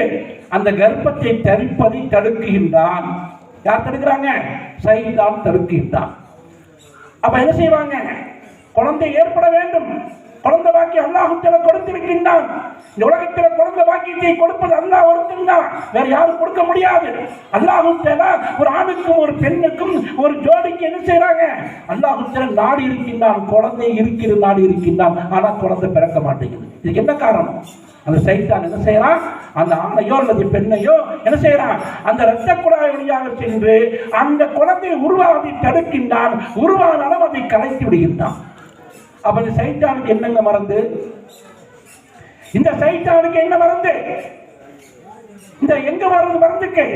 அந்த கர்ப்பத்தை தரிப்பதை தடுக்குகின்றான். யார் தடுக்கிறாங்க? சைத்தான் தடுக்குகின்றான். அப்ப என்ன செய்வாங்க? குழந்தை ஏற்பட வேண்டும், குழந்தை பாக்கி அல்லாஹ் தஆலா கொடுத்திருக்கின்றான். இந்த உலகத்தில் குழந்தை பாக்கியத்தை கொடுப்பது அல்லாஹ் ஒருத்தன் தான், வேற யாரும் கொடுக்க முடியாது. அல்லாஹ் தஆலா ஒரு ஆணுக்கும் ஒரு பெண்ணுக்கும் ஒரு ஜோடிக்கு என்ன செய்யறாங்க? அல்லாஹ் தஆலா நாடி இருக்கின்றான், குழந்தை இருக்கிற நாடி இருக்கின்றான், ஆனா குழந்தை பிறக்க மாட்டேங்குது. இதுக்கு என்ன காரணம்? அந்த சைத்தான் என்ன செய்யறான்? அந்த ஆணையோ அல்லது பெண்ணையோ என்ன செய்யறான்? அந்த இரத்த குழாய் வழியாக சென்று அந்த குழந்தையை உருவாவதை தடுக்கின்றான், உருவானாலும் அதை கலைத்து விடுகின்றான். அப்ப இந்த சைத்தானுக்கு என்னங்க மறந்து? இந்த சைத்தானுக்கு என்ன மறந்து? இந்த எங்க வர்றது மறந்துக்கு?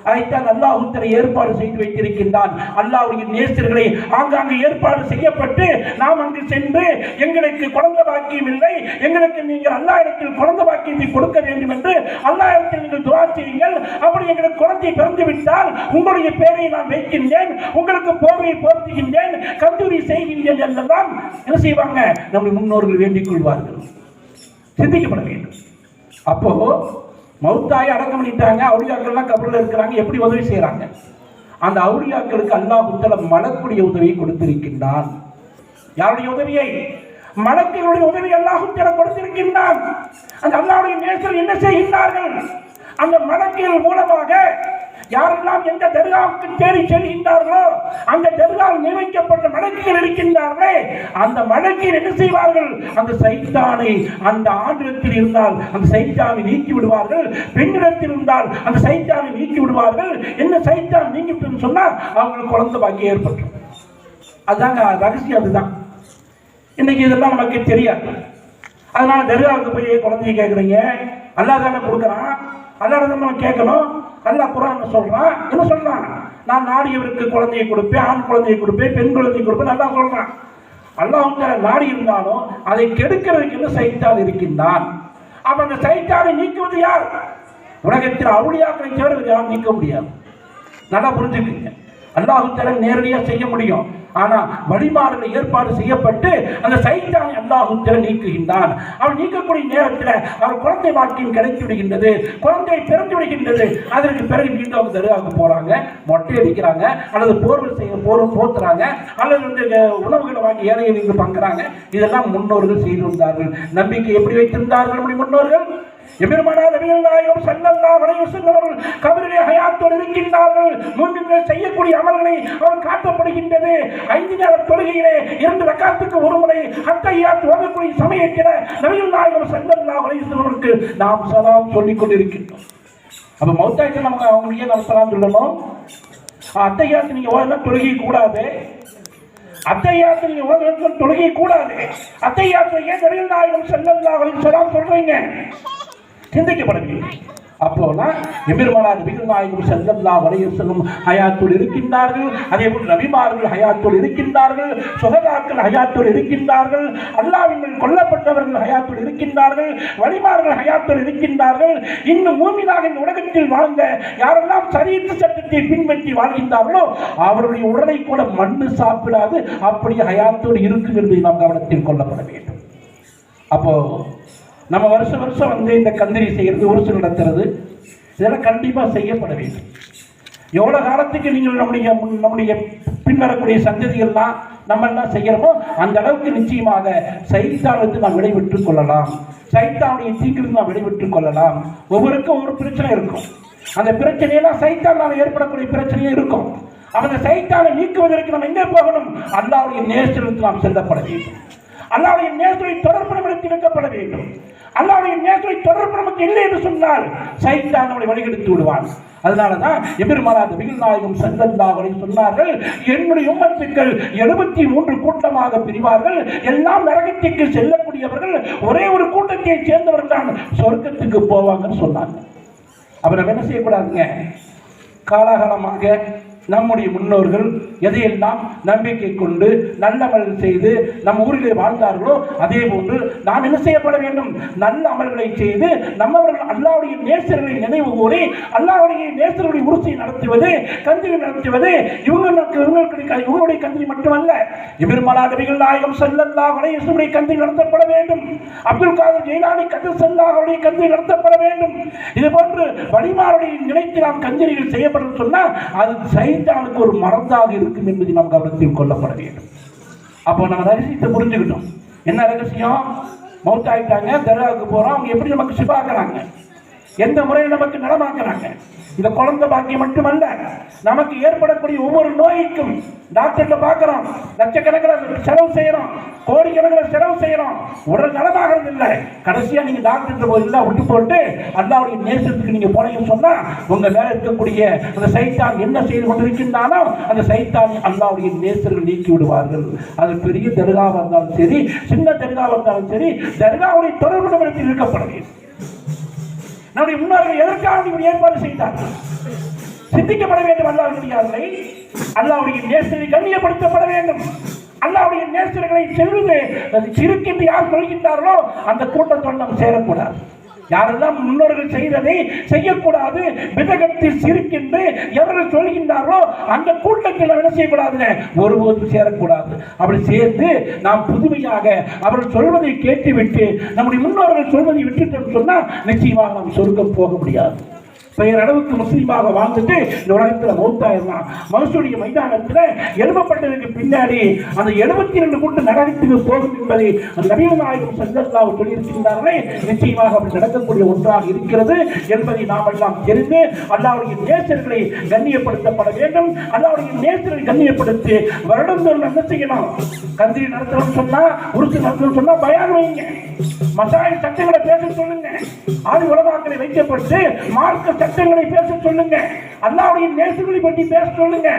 அதைத்தான் அல்லாஹ் தஆலா ஏற்பாடு செய்து வைத்திருக்கின்றான். அல்லாஹ்வுடைய நேசர்களை ஆங்காங்கு ஏற்பாடு செய்யப்பட்டு நாம் அங்கு சென்று எங்களுக்கு குழந்தை பாக்கியம் இல்லை, எங்களுக்கு நீங்கள் அல்லாஹ்விடத்தில் குழந்தை பாக்கியத்தை கொடுக்க வேண்டும் என்று அல்லாஹ்விடத்தில் நீங்கள் துஆ செய்யுங்கள். அப்படி எங்களுக்கு குழந்தை பிறந்து விட்டால் உங்களுடைய பெயரை நான் வைக்கின்றேன், உங்களுக்கு போர்வை போர்த்துகின்றேன், கந்தூரி செய்கின்றேன் என்றெல்லாம் என்ன செய்வாங்க? நம்முடைய முன்னோர்கள் வேண்டிக் கொள்வார்கள். சிந்திக்கப்பட வேண்டும். அப்போ மௌத்தாய் அடக்கம் பண்ணிட்டாங்க, அவுலியாக்கள்லாம் கபரில் இருக்கிறாங்க, எப்படி உதவி செய்யறாங்க? அந்த அவுலியாக்களுக்கு அல்லாஹ் தஆலா மலக்குடைய உதவியை கொடுத்திருக்கின்றான். யாருடைய உதவியை? மலக்குகளுடைய உதவி அல்லாஹ் தஆலா கொடுத்திருக்கின்றான். அந்த அல்லாஹ்வுடைய நேசர்கள் என்ன செய்கின்றார்கள்? அந்த மலக்குகள் மூலமாக யாரெல்லாம் எந்த தர்காவுக்கு தேடி செல்கின்றார்களோ அந்த தர்காவில் நியமிக்கப்பட்ட மலக்குகள் இருக்கின்றார்களே, அந்த மலக்குகள் என்ன செய்வார்கள்? அந்த சைத்தானை, அந்த ஆண்களிடத்தில் இருந்தால் அந்த சைத்தானை நீக்கி விடுவார்கள், பெண்ணிடத்தில் இருந்தால் அந்த சைத்தானை நீக்கி விடுவார்கள். என்ன சைத்தான் நீங்கிட்டு சொன்னால் அவங்களுக்கு குழந்தை பாக்கியம் ஏற்படும். அதுதாங்க ரகசியம். அதுதான் இன்னைக்கு இதெல்லாம் நமக்கு தெரியாது. அதனால தர்காவுக்கு போய் குழந்தைய கேட்குறீங்க, அல்லாஹ் தானே கொடுக்குறான், அல்லாஹ் தான் நம்ம கேட்கணும். அல்லாஹ் குர்ஆன்ல சொல்றான், என்ன சொல்றான்? நான் நாடியவருக்கு குழந்தையை கொடுப்பேன், ஆண் குழந்தையை கொடுப்பேன், பெண் குழந்தையை கொடுப்பேன், அல்லாஹ் சொல்றான். அல்லாஹ் தஆலா நாடி இருந்தாலும் அதை கெடுக்கிறதுக்கு சைத்தான் இருக்கின்றான். அப்ப அந்த சைத்தானை நீக்குவது யார்? உலகத்தில் அவுலியாக்களை தவிர யாரும் நீக்க முடியாது. நல்லா புரிஞ்சுக்கங்க. அல்லாஹ் தஆலா நேரடியாக செய்ய முடியும். ஆனா வழிமாறுகள் ஏற்பாடு செய்யப்பட்டு அந்த சைத்தானை அல்லாஹ் தஆலா நீக்குகின்றான். அவன் நீக்கக்கூடிய நேரத்தில் அவர் குழந்தை வாக்கியம் கிடைத்து விடுகின்றது, குழந்தை பிறந்து விடுகின்றது. அதற்கு பிறகு மீண்டும் அவங்க தர்காவுக்கு போறாங்க, மொட்டை அடிக்கிறாங்க, அல்லது போத்துறாங்க, அல்லது உணவுகளை வாங்கி ஏழைகளுக்கு பங்குறாங்க. இதெல்லாம் முன்னோர்கள் செய்து வந்தார்கள். நம்பிக்கை எப்படி வைத்திருந்தார்கள் நம்முடைய முன்னோர்கள்? எபெருமானார் நபிகள் நாயகம் ஸல்லல்லாஹு அலைஹி வஸல்லம் அவர்கள் கபரிலே ஹயாத்தோடு இருக்கின்றார்கள். முஃமின்கள் செய்யக்கூடிய அமல்களை அவர் காட்டப்படுகின்றது. 5 நேர தொழுகையிலே 2 ரக்காத்துக்கு ஒரு முறை அத்தஹியாத் ஓதக்கூடிய சமயத்தில் நபிகள் நாயகம் ஸல்லல்லாஹு அலைஹி வஸல்லம் அவர்களுக்கு நாம் சலாம் சொல்லிக் கொண்டிருக்கின்றோம். அப்ப மௌத்தாய்க்கு நமக்கு அவங்களுக்கே நாம் சலாம் சொல்லணும். அத்தஹியாத் நீங்க ஓதலாம், தொழுகை கூடாது. அத்தஹியாத் நீங்க ஓதலாம், தொழுகை கூடாது. அத்தஹியாத் ஏன் நபிகள் நாயகம் ஸல்லல்லாஹு அலைஹி வஸல்லம் சொல்றீங்க? சிந்திக்கப்படவில்லை. அப்போனா எபெருமானார் நபிகள் நாயகம் ஸல்லல்லாஹு அலைஹி வஸல்லம் ஹயாத்தோடு இருக்கின்றார்கள். அதேபோல் நபிமார்கள் ஹயாத்தோடு இருக்கின்றார்கள். சுஹதாக்கள் ஹயாத்தோடு இருக்கின்றார்கள். அல்லாஹ்வின் கொல்லப்பட்டவர்கள் ஹயாத்தோடு இருக்கின்றார்கள். வலிமார்கள் ஹயாத்தோடு இருக்கின்றார்கள். இன்னும் மூமினாக இந்த உலகத்தில் வாழ்ந்த யாரெல்லாம் சரியத் சட்டத்தை பின்பற்றி வாழ்கின்றார்களோ அவருடைய உடலை கூட மண்ணு சாப்பிடாது, அப்படியே ஹயாத்தோடு இருக்கும் என்பதை நாம் கவனத்தில் கொள்ளப்பட வேண்டும். அப்போ நம்ம வருஷம் இந்த கந்திரி செய்கிறது, உருசு நடத்துறது, இதெல்லாம் கண்டிப்பாக செய்யப்பட வேண்டும். எவ்வளோ காலத்துக்கு நீங்கள் நம்முடைய பின்வரக்கூடிய சந்ததிகள்லாம் நம்ம எல்லாம் செய்கிறோமோ அந்த அளவுக்கு நிச்சயமாக சைத்தானுக்கு நாம் விடைபெற்றுக் கொள்ளலாம். சைத்தானுடைய தீங்கிலிருந்து நாம் விடைபெற்றுக் கொள்ளலாம். ஒவ்வொருக்கும் ஒரு பிரச்சனை இருக்கும். அந்த பிரச்சனையெல்லாம் சைத்தானால் ஏற்படக்கூடிய பிரச்சனையும் இருக்கும். அந்த சைத்தானை நீக்குவதற்கு நம்ம எங்கே போகணும்? அல்லாஹ்வுடைய நேசருக்கு நாம் செல்லப்பட வேண்டும். அல்லாஹ்வுடைய நேசரை தொடர்பு நம்மிடத்தில் இருக்கப்பட வேண்டும். அல்லாஹ்வுடைய நேசரை தொடர்பு நமக்கு இல்லை என்று சொன்னால் சைத்தான் நம்மை வழிகெடுத்து விடுவான். அதனாலதான் எபெருமானார் நபிகள் நாயகம் ஸல்லல்லாஹு அலைஹி சொன்னார்கள், என்னுடைய உம்மத்துக்கள் 73 கூட்டமாக பிரிவார்கள். எல்லாம் நரகத்திற்கு செல்லக்கூடியவர்கள் ஒரே ஒரு கூட்டத்தை சேர்ந்தவர்கள் தான் சொர்க்கத்துக்கு போவாங்கன்னு சொன்னாங்க. அப்ப நம்ம என்ன செய்யக்கூடாதுங்க? காலாகாலமாக நம்முடைய முன்னோர்கள் எதையெல்லாம் நம்பிக்கை கொண்டு நல்ல அமல்கள் செய்து நம் ஊரிலே வாழ்ந்தார்களோ அதே போன்று நாம் என்ன செய்யப்பட வேண்டும்? நல்ல அமல்களை செய்து நம்மவர்கள் அல்லாஹ்வுடைய நேசர்களை நினைவு கூறி அல்லாஹ்வுடைய நேசர்களுடைய உருசை நடத்துவது, கந்திரி நடத்துவது இவங்களுடைய கந்திரி மட்டுமல்ல, எபெருமானார் நபிகள் நாயகம் ஸல்லல்லாஹு அலைஹி வஸல்லம் கந்திரி நடத்தப்பட வேண்டும். அப்துல் காதர் ஜெயிலானி கந்தல்லாஹுடைய கந்திரி நடத்தப்பட வேண்டும். இது போன்று வழிமாறுடைய நினைத்து நாம் கந்திரிகள் செய்யப்படும் சொன்னால் அது சைத்தானுக்கு ஒரு மரந்தாக இருக்கும் என்பதை நாம் கவனத்தில் கொள்ளப்பட வேண்டும். அப்போ நம்ம ரகசியத்தை புரிஞ்சுக்கிட்டோம். என்ன ரகசியம்? மௌத்தாயிட்டாங்க, தர்காவுக்கு போறோம், அவங்க எப்படி நமக்கு சிபாக்குறாங்க, எந்த முறையில் நமக்கு நலமாக்குறாங்க. இந்த குழந்தை பாக்கியம் மட்டுமல்ல, நமக்கு ஏற்படக்கூடிய ஒவ்வொரு நோய்க்கும் டாக்டர்ல பார்க்கிறோம், லட்சக்கணக்கில் செலவு செய்யறோம், கோடிக்கணக்கில் செலவு செய்யறோம், உடல் நலமாகிறது இல்லை. கடைசியா நீங்க டாக்டர் போய் விட்டு போட்டு அல்லாஹ்வுடைய நேசத்துக்கு நீங்க போனீங்கன்னு சொன்னா உங்க மேல இருக்கக்கூடிய அந்த சைத்தான் என்ன செய்து கொண்டிருக்கின்றானோ அந்த சைத்தானை அல்லாஹ்வுடைய நேசர்கள் நீக்கி விடுவார்கள். அது பெரிய தர்காவாக இருந்தாலும் சரி, சின்ன தர்காவாக இருந்தாலும் சரி, தர்காவுடைய தொடர்பு நம்மிடத்தில் இருக்கப்பட வேண்டும். நம்முடைய முன்னோர்கள் எதற்காக ஏற்பாடு செய்தார்கள்? சிந்திக்கப்பட வேண்டும். அல்லாஹ்வுடைய அல்லாஹ்வுடைய நேசரை கண்ணியப்படுத்தப்பட வேண்டும். அல்லாஹ்வுடைய நேசர்களை சிறுக்கின்று யார் சொல்கின்றார்களோ அந்த கூட்டத்தோடு நாம் சேரக்கூடாது. யாரெல்லாம் முன்னோர்கள் செய்ததை செய்யக்கூடாது, விதகத்தில் சிரிக்கின்று எவர்கள் சொல்கின்றார்களோ அந்த கூட்டத்தில் என்ன செய்யக்கூடாதுங்க, ஒருபோதும் சேரக்கூடாது. அப்படி சேர்ந்து நாம் புதுமையாக அவர்கள் சொல்வதை கேட்டுவிட்டு நம்முடைய முன்னோர்கள் சொல்வதை விட்டுட்டோம் சொன்னால் நிச்சயமாக நாம் சொர்க்கம் போக முடியாது. பெயர் அளவுக்கு முஸ்லீமாக வாழ்ந்துட்டு இந்த உலகத்தில் மௌத்தாயிரலாம். மகசூடைய மைதானத்தில் எழுப்பப்பட்டதுக்கு பின்னாடி அந்த 72 கூட்டு நரகத்துக்கு போகும் என்பதை நபிகள் நாயகம் ஸல்லல்லாஹு சொல்லியிருக்கின்றார்களே, நிச்சயமாக அப்படி நடக்கக்கூடிய ஒன்றாக இருக்கிறது என்பதை நாம் எல்லாம் தெரிந்து அல்லாஹ்வுடைய நேசர்களை கண்ணியப்படுத்தப்பட வேண்டும். அல்லாஹ்வுடைய நேசர்களை கண்ணியப்படுத்தி வருடந்தோறும் என்ன செய்யணும்? கந்திரி நடத்தணும்னு சொன்னா, உருசு நடத்தணும்னு சொன்னா பயான் வைங்க, மசாயில் சட்டங்களை பேச சொல்லுங்க, ஆதி உலமாக்களை வைக்கப்பட்டு மார்க்க சட்டங்களை பேச சொல்லுங்க, அல்லாஹ்வுடைய நேசர்களை பற்றி பேச சொல்லுங்க,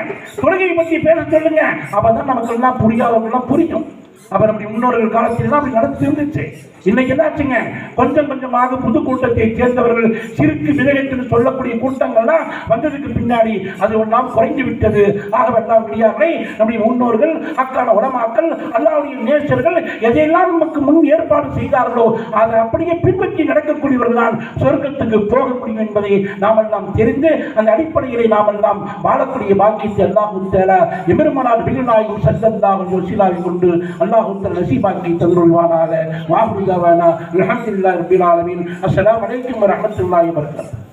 தொழுகை பற்றி பேச சொல்லுங்க. அப்பதான் நமக்கு எல்லாம் புரியாதவங்கெல்லாம் புரியும். அப்ப நம்முடைய முன்னோர்கள் காலத்தில் அப்படி நடத்தி இருந்துச்சு. இன்னைக்கு என்னாச்சுங்க, கொஞ்சம் கொஞ்சமாக புது கூட்டத்தை சேர்ந்தவர்கள் சிறுக்கு விதகத்தில் சொல்லக்கூடிய கூட்டங்கள்லாம் வந்ததுக்கு பின்னாடி அது ஒன்றாம் குறைந்து விட்டது. ஆகவெல்லாம் முடியாமலே நம்முடைய முன்னோர்கள், அக்கான உலமாக்கள், அல்லாஹ்வுடைய நேசர்கள் எதையெல்லாம் நமக்கு முன் ஏற்பாடு செய்தார்களோ அதை அப்படியே பின்பற்றி நடக்கக்கூடியவர்கள் தான் சொர்க்கத்துக்கு போக முடியும் என்பதை நாம் எல்லாம் தெரிந்து அந்த அடிப்படையிலே நாம் எல்லாம் வாழக்கூடிய பாக்கியத்தை அல்லாஹ் தஆலா எம்பெருமானார் நபிகள் நாயகம் ஸல்லல்லாஹு அலைஹி வஸல்லம் கொண்டு அல்லாஹ் தஆலா நசீபாக்கி தந்துள்வானாக. வாஹ்ரு தவானா அல்ஹம்துலில்லாஹி ரப்பில் ஆலமீன். அஸ்ஸலாமு அலைக்கும் வரஹ்மத்துல்லாஹி வபரகாத்துஹு.